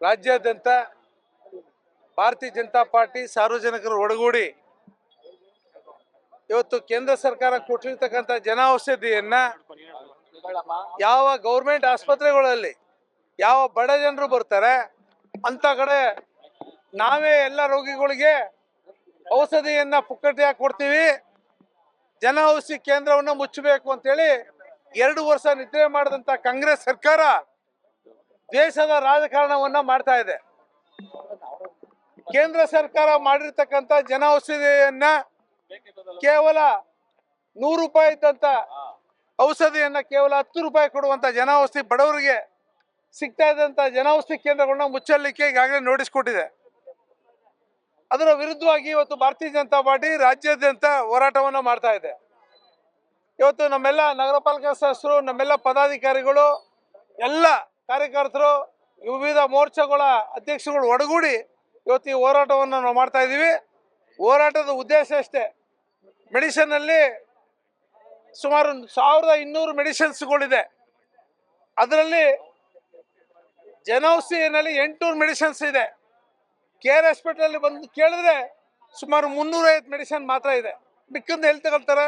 ರಾಜ್ಯಾದ್ಯಂತ ಭಾರತೀಯ ಜನತಾ ಪಾರ್ಟಿ ಸಾರ್ವಜನಿಕರು ಒಳಗೂಡಿ ಇವತ್ತು ಕೇಂದ್ರ ಸರ್ಕಾರ ಕೊಟ್ಟಿರ್ತಕ್ಕಂಥ ಜನೌಷಧಿಯನ್ನ ಯಾವ ಗೌರ್ಮೆಂಟ್ ಆಸ್ಪತ್ರೆಗಳಲ್ಲಿ ಯಾವ ಬಡ ಜನರು ಬರ್ತಾರೆ ಅಂತ ಕಡೆ ನಾವೇ ಎಲ್ಲ ರೋಗಿಗಳಿಗೆ ಔಷಧಿಯನ್ನ ಪುಕ್ಕಟೆಯಾಗಿ ಕೊಡ್ತೀವಿ. ಜನೌಷಧಿ ಕೇಂದ್ರವನ್ನು ಮುಚ್ಚಬೇಕು ಅಂತೇಳಿ 2 ವರ್ಷ ನಿದ್ರೆ ಮಾಡಿದಂತ ಕಾಂಗ್ರೆಸ್ ಸರ್ಕಾರ ದೇಶದ ರಾಜಕಾರಣವನ್ನ ಮಾಡ್ತಾ ಇದೆ. ಕೇಂದ್ರ ಸರ್ಕಾರ ಮಾಡಿರ್ತಕ್ಕಂಥ ಜನೌಷಧಿಯನ್ನ ಕೇವಲ 100 ರೂಪಾಯಿ ಇದ್ದಂತ ಔಷಧಿಯನ್ನ ಕೇವಲ 10 ರೂಪಾಯಿ ಕೊಡುವಂತ ಜನೌಷಧಿ ಬಡವರಿಗೆ ಸಿಗ್ತಾ ಇದ್ದಂತ ಜನೌಷಧಿ ಕೇಂದ್ರಗಳನ್ನ ಮುಚ್ಚಲಿಕ್ಕೆ ಈಗಾಗಲೇ ನೋಟಿಸ್ ಕೊಟ್ಟಿದೆ. ಅದರ ವಿರುದ್ಧವಾಗಿ ಇವತ್ತು ಭಾರತೀಯ ಜನತಾ ಪಾರ್ಟಿ ರಾಜ್ಯಾದ್ಯಂತ ಹೋರಾಟವನ್ನ ಮಾಡ್ತಾ ಇದೆ. ಇವತ್ತು ನಮ್ಮೆಲ್ಲ ನಗರ ಪಾಲಿಕೆ ಸದಸ್ಯರು, ನಮ್ಮೆಲ್ಲ ಪದಾಧಿಕಾರಿಗಳು, ಎಲ್ಲ ಕಾರ್ಯಕರ್ತರು, ವಿವಿಧ ಮೋರ್ಚಾಗಳ ಅಧ್ಯಕ್ಷಗಳು ಒಡಗೂಡಿ ಇವತ್ತು ಈ ಹೋರಾಟವನ್ನು ನಾವು ಮಾಡ್ತಾ ಇದ್ದೀವಿ. ಹೋರಾಟದ ಉದ್ದೇಶ ಅಷ್ಟೇ, ಮೆಡಿಸಿನ್ ಅಲ್ಲಿ ಸುಮಾರು 1200 ಮೆಡಿಸಿನ್ಸ್ಗಳಿದೆ. ಅದರಲ್ಲಿ ಜನೌಷಧಿಯಲ್ಲಿ 800 ಮೆಡಿಸಿನ್ಸ್ ಇದೆ. ಕೇರ್ ಹಾಸ್ಪಿಟಲ್ ಬಂದು ಕೇಳಿದ್ರೆ ಸುಮಾರು 350 ಮೆಡಿಸಿನ್ ಮಾತ್ರ ಇದೆ. ಮಿಕ್ಕಂದು ಎಲ್ಲಿ ತಗೊಳ್ತಾರೆ?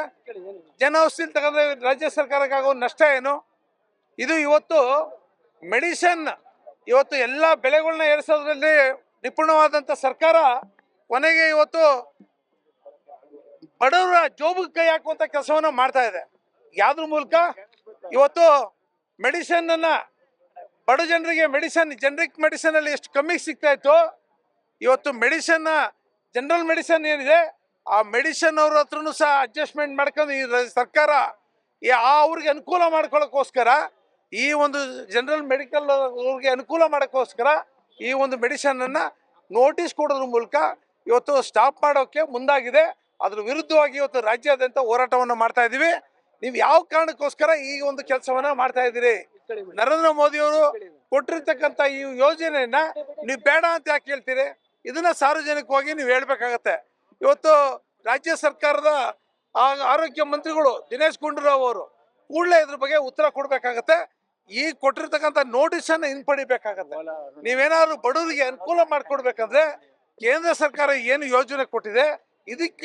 ಜನೌಷಧಿ ತಗೊಂಡ್ರೆ ರಾಜ್ಯ ಸರ್ಕಾರಕ್ಕೆ ಆಗೋ ನಷ್ಟ ಏನು? ಇದು ಇವತ್ತು ಮೆಡಿಸಿನ್ ಇವತ್ತು ಎಲ್ಲ ಬೆಲೆಗಳನ್ನ ಏರಿಸೋದ್ರಲ್ಲಿ ನಿಪುಣವಾದಂಥ ಸರ್ಕಾರ ಕೊನೆಗೆ ಇವತ್ತು ಬಡವರ ಜೋಬಿಗೆ ಕೈ ಹಾಕುವಂತ ಕೆಲಸವನ್ನ ಮಾಡ್ತಾ ಇದೆ. ಯಾವ್ದ್ರ ಮೂಲಕ? ಇವತ್ತು ಮೆಡಿಸಿನ್ ಅನ್ನ ಬಡ ಜನರಿಗೆ ಮೆಡಿಸಿನ್ ಜನರಿಕ್ ಮೆಡಿಸಿನ್ ಅಲ್ಲಿ ಎಷ್ಟು ಕಮ್ಮಿ ಸಿಗ್ತಾ ಇತ್ತು, ಇವತ್ತು ಮೆಡಿಸಿನ್ ಜನರಲ್ ಮೆಡಿಸಿನ್ ಏನಿದೆ ಆ ಮೆಡಿಸಿನ್ ಅವ್ರ ಹತ್ರನು ಸಹ ಅಡ್ಜಸ್ಟ್ಮೆಂಟ್ ಮಾಡ್ಕೊಂಡು ಈ ಸರ್ಕಾರ ಅವ್ರಿಗೆ ಅನುಕೂಲ ಮಾಡ್ಕೊಳ್ಳೋಕ್ಕೋಸ್ಕರ ಈ ಒಂದು ಜನರಲ್ ಮೆಡಿಕಲ್ ಅವ್ರಿಗೆ ಅನುಕೂಲ ಮಾಡೋಕ್ಕೋಸ್ಕರ ಈ ಒಂದು ಮೆಡಿಸಿನ್ ಅನ್ನ ನೋಟಿಸ್ ಕೊಡೋದ್ರ ಮೂಲಕ ಇವತ್ತು ಸ್ಟಾಪ್ ಮಾಡೋಕೆ ಮುಂದಾಗಿದೆ. ಅದ್ರ ವಿರುದ್ಧವಾಗಿ ಇವತ್ತು ರಾಜ್ಯಾದ್ಯಂತ ಹೋರಾಟವನ್ನು ಮಾಡ್ತಾ ಇದ್ದೀವಿ. ನೀವು ಯಾವ ಕಾರಣಕ್ಕೋಸ್ಕರ ಈ ಒಂದು ಕೆಲಸವನ್ನ ಮಾಡ್ತಾ ಇದ್ದೀರಿ? ನರೇಂದ್ರ ಮೋದಿ ಅವರು ಕೊಟ್ಟಿರ್ತಕ್ಕಂಥ ಈ ಯೋಜನೆಯನ್ನ ನೀವು ಬೇಡ ಅಂತ ಯಾಕೆ ಹೇಳ್ತೀರಿ? ಇದನ್ನ ಸಾರ್ವಜನಿಕವಾಗಿ ನೀವು ಹೇಳ್ಬೇಕಾಗತ್ತೆ. ಇವತ್ತು ರಾಜ್ಯ ಸರ್ಕಾರದ ಆರೋಗ್ಯ ಮಂತ್ರಿಗಳು ದಿನೇಶ್ ಗುಂಡೂರಾವ್ ಅವರು ಕೂಡಲೇ ಇದ್ರ ಬಗ್ಗೆ ಉತ್ತರ ಕೊಡ್ಬೇಕಾಗತ್ತೆ. ಈ ಕೊಟ್ಟಿರ್ತಕ್ಕಂಥ ನೋಟಿಸ್ ಅನ್ನ ಹಿಂಪಡಿಬೇಕಾಗತ್ತೆ. ನೀವೇನಾದ್ರು ಬಡವರಿಗೆ ಅನುಕೂಲ ಮಾಡ್ಕೊಡ್ಬೇಕಂದ್ರೆ ಕೇಂದ್ರ ಸರ್ಕಾರ ಏನು ಯೋಜನೆ ಕೊಟ್ಟಿದೆ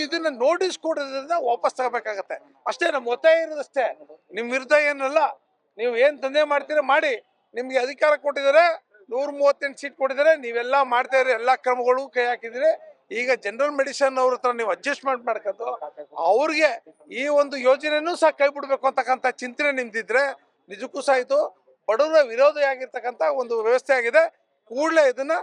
ಇದನ್ನ ನೋಟಿಸ್ ಕೊಡೋದ್ರಿಂದ ವಾಪಸ್ ತಗೋಬೇಕಾಗತ್ತೆ. ಅಷ್ಟೇ ನಮ್ಮ ಒತ್ತಾಯ ಇರೋದಷ್ಟೇ. ನಿಮ್ ವಿರುದ್ಧ ಏನಲ್ಲ, ನೀವು ಏನ್ ದಂಧೆ ಮಾಡ್ತೀರಾ ಮಾಡಿ. ನಿಮ್ಗೆ ಅಧಿಕಾರ ಕೊಟ್ಟಿದ್ದಾರೆ, 138 ಸೀಟ್ ಕೊಟ್ಟಿದ್ದಾರೆ, ನೀವೆಲ್ಲ ಮಾಡ್ತಾ ಇರೋ ಎಲ್ಲಾ ಕ್ರಮಗಳು ಕೈ ಹಾಕಿದ್ರೆ ಈಗ ಜನರಲ್ ಮೆಡಿಸಿನ್ ಅವ್ರ ಹತ್ರ ನೀವು ಅಡ್ಜಸ್ಟ್ಮೆಂಟ್ ಮಾಡ್ಕೊಂಡು ಅವ್ರಿಗೆ ಈ ಒಂದು ಯೋಜನೆನೂ ಸಹ ಕೈ ಬಿಡ್ಬೇಕು ಅಂತಕ್ಕಂಥ ಚಿಂತನೆ ನಿಮ್ದಿದ್ರೆ ನಿಜಕ್ಕೂ ಸಹ ಇದು ಬಡವರ ವಿರೋಧಿಯಾಗಿರ್ತಕ್ಕಂಥ ಒಂದು ವ್ಯವಸ್ಥೆ ಆಗಿದೆ. ಕೂಡಲೇ ಇದನ್ನ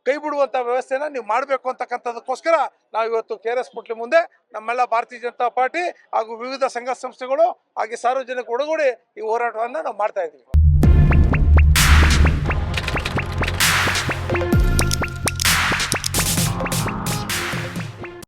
ಕೈ ಬಿಡುವಂತ ವ್ಯವಸ್ಥೆನ ನೀವು ಮಾಡಬೇಕು ಅಂತಕ್ಕಂಥದಕ್ಕೋಸ್ಕರ ನಾವು ಇವತ್ತು KRS ಪುಟ್ಲಿ ಮುಂದೆ ನಮ್ಮೆಲ್ಲ ಭಾರತೀಯ ಜನತಾ ಪಾರ್ಟಿ ಹಾಗೂ ವಿವಿಧ ಸಂಘ ಸಂಸ್ಥೆಗಳು ಹಾಗೆ ಸಾರ್ವಜನಿಕ ಒಳಗೂಡಿ ಈ ಹೋರಾಟವನ್ನ ನಾವು ಮಾಡ್ತಾ ಇದ್ದೀವಿ.